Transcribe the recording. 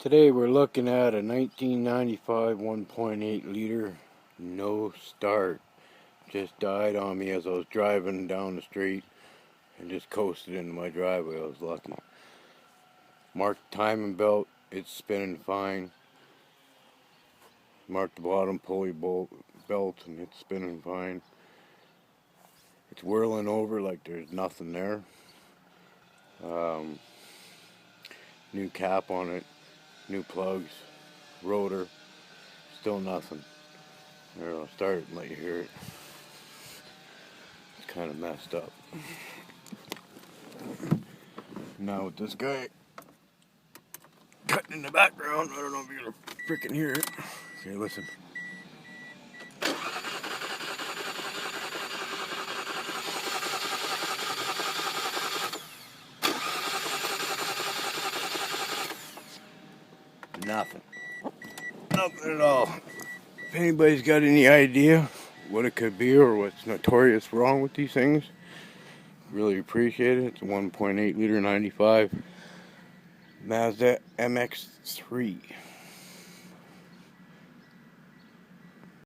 Today we're looking at a 1995 1.8 liter no start. Just died on me as I was driving down the street and just coasted into my driveway. I was lucky. Marked timing belt, it's spinning fine. Marked the bottom pulley belt and it's spinning fine. It's whirling over like there's nothing there. New cap on it, new plugs, rotor, still nothing. Here, I'll start it and let you hear it. It's kind of messed up. Now with this guy cutting in the background, I don't know if you're gonna freaking hear it. Okay, listen. Nothing. Nothing at all. If anybody's got any idea what it could be or what's notorious wrong with these things, really appreciate it. It's a 1.8 liter 95 Mazda MX3.